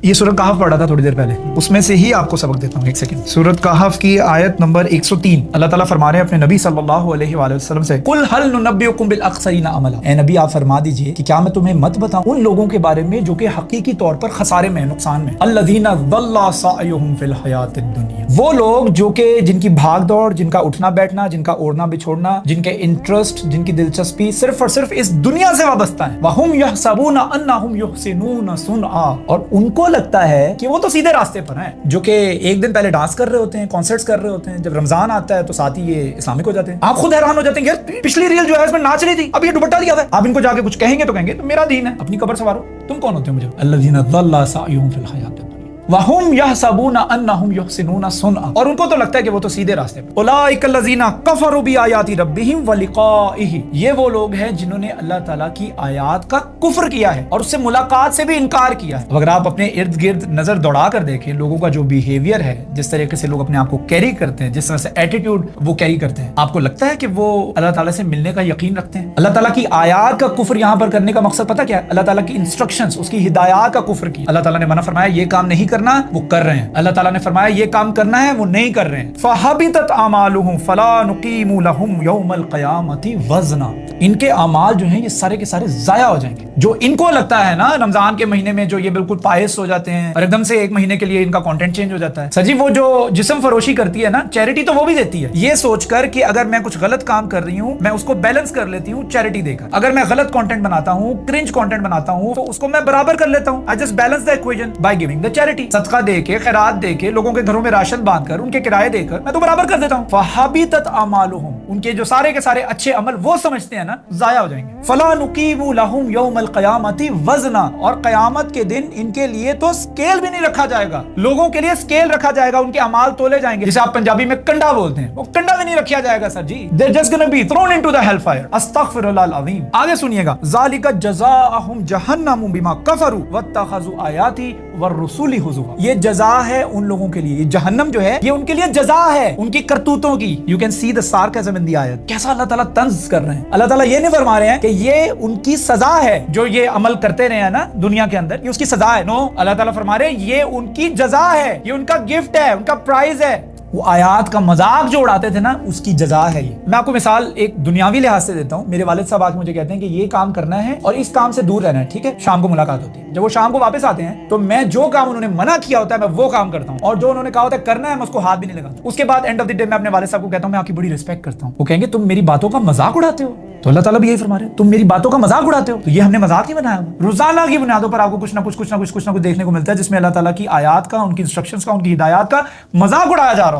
یہ سورۃ کہف پڑھا تھا تھوڑی دیر پہلے، اس میں سے ہی آپ کو سبق دیتا ہوں، ایک سیکنڈ۔ سورۃ کہف کی آیت نمبر 103، اللہ تعالیٰ فرما رہے ہیں اپنے نبی صلی اللہ علیہ وآلہ وسلم سے، قُلْ هَلْ نُنَبِّئُكُمْ بِالْأَخْسَرِينَ عَمَلًا، اے نبی آپ فرما دیجئے کہ کیا میں تمہیں مت بتاؤں ان لوگوں کے بارے میں جو کہ حقیقی طور پر خسارے میں، نقصان میں، الَّذِينَ ضَلَّ سَعْيُهُمْ فِي الْحَيَاةِ الدُّنْيَا، وہ لوگ جو کہ جن کی بھاگ دوڑ، جن کا اٹھنا بیٹھنا، جن کا اوڑھنا بچھوڑنا، جن کے انٹرسٹ، جن کی دلچسپی صرف اور صرف اس دنیا سے وابستہ ہے، وَهُمْ يَحْسَبُونَ أَنَّهُمْ يُحْسِنُونَ صُنْعًا، اور ان کو لگتا ہے کہ وہ تو سیدھے راستے پر ہیں، جو کہ ایک دن پہلے ڈانس کر رہے ہوتے ہیں، کانسرٹس کر رہے ہوتے ہیں، جب رمضان آتا ہے تو ساتھ ہی یہ اسلامک ہو جاتے ہیں۔ آپ خود حیران ہو جاتے ہیں یار پچھلی ریل جو ہے اس میں ناچ رہی تھی، اب یہ دوپٹہ لیا ہوا ہے۔ آپ ان کو جا کے کچھ کہیں گے تو کہیں گے تو میرا دین ہے، اپنی قبر سوارو، تم کون ہوتے ہو مجھے؟ الذین ضل سعیہم فی الحیاۃ الدنیا وَهُمْ يَحْسَبُونَ أَنَّهُمْ يُحْسِنُونَ صُنْعًا، اور ان کو تو لگتا ہے کہ وہ تو سیدھے راستے پر۔ أُولَٰئِكَ الَّذِينَ كَفَرُوا بِآيَاتِ رَبِّهِمْ وَلِقَائِهِ، یہ وہ لوگ ہیں جنہوں نے اللہ تعالیٰ کی آیات کا کفر کیا ہے اور اس سے ملاقات سے بھی انکار کیا ہے۔ اگر آپ اپنے ارد گرد نظر دوڑا کر دیکھیں لوگوں کا جو بیہیویئر ہے، جس طریقے سے لوگ اپنے آپ کو کیری کرتے ہیں، جس طرح سے ایٹیٹیوڈ وہ کیری کرتے ہیں، آپ کو لگتا ہے کہ وہ اللہ تعالیٰ سے ملنے کا یقین رکھتے ہیں؟ اللہ تعالیٰ کی آیات کا کفر یہاں پر کرنے کا مقصد پتہ کیا ہے؟ اللہ تعالیٰ کی انسٹرکشنز، اس کی ہدایات کا کفر کیا۔ اللہ تعالیٰ نے منع فرمایا یہ کام نہیں کرنا، وہ کر رہے ہیں۔ اللہ تعالیٰ نے فرمایا یہ کام کرنا ہے، وہ نہیں کر رہے ہیں۔ فَحَبِطَتْ أَعْمَالُهُمْ فَلَا نُقِيمُ لَهُمْ يَوْمَ الْقِيَامَةِ وَزْنًا، ان کے اعمال جو ہیں یہ سارے کے سارے ضائع ہو جائیں گے۔ جو ان کو لگتا ہے نا رمضان کے مہینے میں جو یہ بالکل پائس ہو جاتے ہیں اور ایک دم سے ایک مہینے کے لیے ان کا کانٹینٹ چینج ہو جاتا ہے، سر جی وہ جو جسم فروشی کرتی ہے نا، چیریٹی تو وہ بھی دیتی ہے، یہ سوچ کر کہ اگر میں کچھ غلط کام کر رہی ہوں میں اس کو بیلنس کر لیتی ہوں چیریٹی دے کر، اگر میں غلط کانٹینٹ بناتا ہوں، کرنج کانٹینٹ بناتا ہوں، تو اس کو میں برابر کر لیتا ہوں، I just balance the equation by giving the charity، صدقہ دے کے، خیرات دے کے، لوگوں کے گھروں میں راشن باندھ کر، ان کے کرائے دے کر میں تو برابر کر دیتا ہوں۔ فَحَبِطَتْ أَعْمَالُهُمْ، ان کے جو سارے کے سارے اچھے عمل وہ سمجھتے ہیں نا ضائع ہو جائیں گے۔ فَلَا نُقِيمُ لَهُمْ يَوْمَ الْقِيَامَةِ وَزْنًا، اور قیامت کے دن ان کے لیے تو اسکیل بھی نہیں رکھا جائے گا، لوگوں کے لیے اسکیل رکھا جائے گا، ان کے اعمال تولے جائیں گے، جسے آپ پنجابی میں کنڈا بولتے ہیں، وہ کنڈا بھی نہیں رکھا جائے گا سر جی، they're just gonna be thrown into the hellfire۔ استغفر اللہ العظیم۔ آگے سنیے گا، ذَلِكَ جَزَاؤُهُمْ جَهَنَّمُ بِمَا كَفَرُوا وَاتَّخَذُوا آيَاتِي وَالرُّسُلِ هُزُوًا، یہ جزا ہے ان لوگوں کے لیے، یہ جہنم جو ہے یہ ان کے لیے جزا ہے ان کی کرتوتوں کی۔ You can see the sarcasm in the ayat، کیسا اللہ تعالیٰ طنز کر رہے ہیں۔ اللہ تعالیٰ یہ نہیں فرما رہے ہیں کہ یہ ان کی سزا ہے، جو یہ عمل کرتے رہے ہیں نا دنیا کے اندر یہ اس کی سزا ہے، نو، اللہ تعالیٰ فرما رہے ہیں یہ ان کی جزا ہے، یہ ان کا گفٹ ہے، ان کا پرائز ہے۔ وہ آیات کا مذاق جو اڑاتے تھے نا اس کی جزا ہے یہ۔ میں آپ کو مثال ایک دنیاوی لحاظ سے دیتا ہوں، میرے والد صاحب آج مجھے کہتے ہیں کہ یہ کام کرنا ہے اور اس کام سے دور رہنا ہے، ٹھیک ہے، شام کو ملاقات ہوتی ہے، جب وہ شام کو واپس آتے ہیں تو میں جو کام انہوں نے منع کیا ہوتا ہے میں وہ کام کرتا ہوں، اور جو انہوں نے کہا ہوتا ہے کرنا ہے میں اس کو ہاتھ بھی نہیں لگاتا۔ اس کے بعد اینڈ آف دی ڈے میں اپنے والد صاحب کو کہتا ہوں میں آپ کی بڑی رسپیکٹ کرتا ہوں، وہ کہیں گے تم میری باتوں کا مذاق اڑاتے ہو، تو اللہ تعالیٰ بھی یہی فرما رہے ہیں تم میری باتوں کا مذاق اڑاتے ہو، تو یہ ہم نے مذاق نہیں بنایا ہوا۔ روزانہ کی بنیادوں پر آپ کو کچھ نہ کچھ دیکھنے کو ملتا ہے جس میں اللہ تعالیٰ کی آیات کا، ان کی انسٹرکشنز کا، ان کی ہدایات کا مذاق اڑایا جا رہا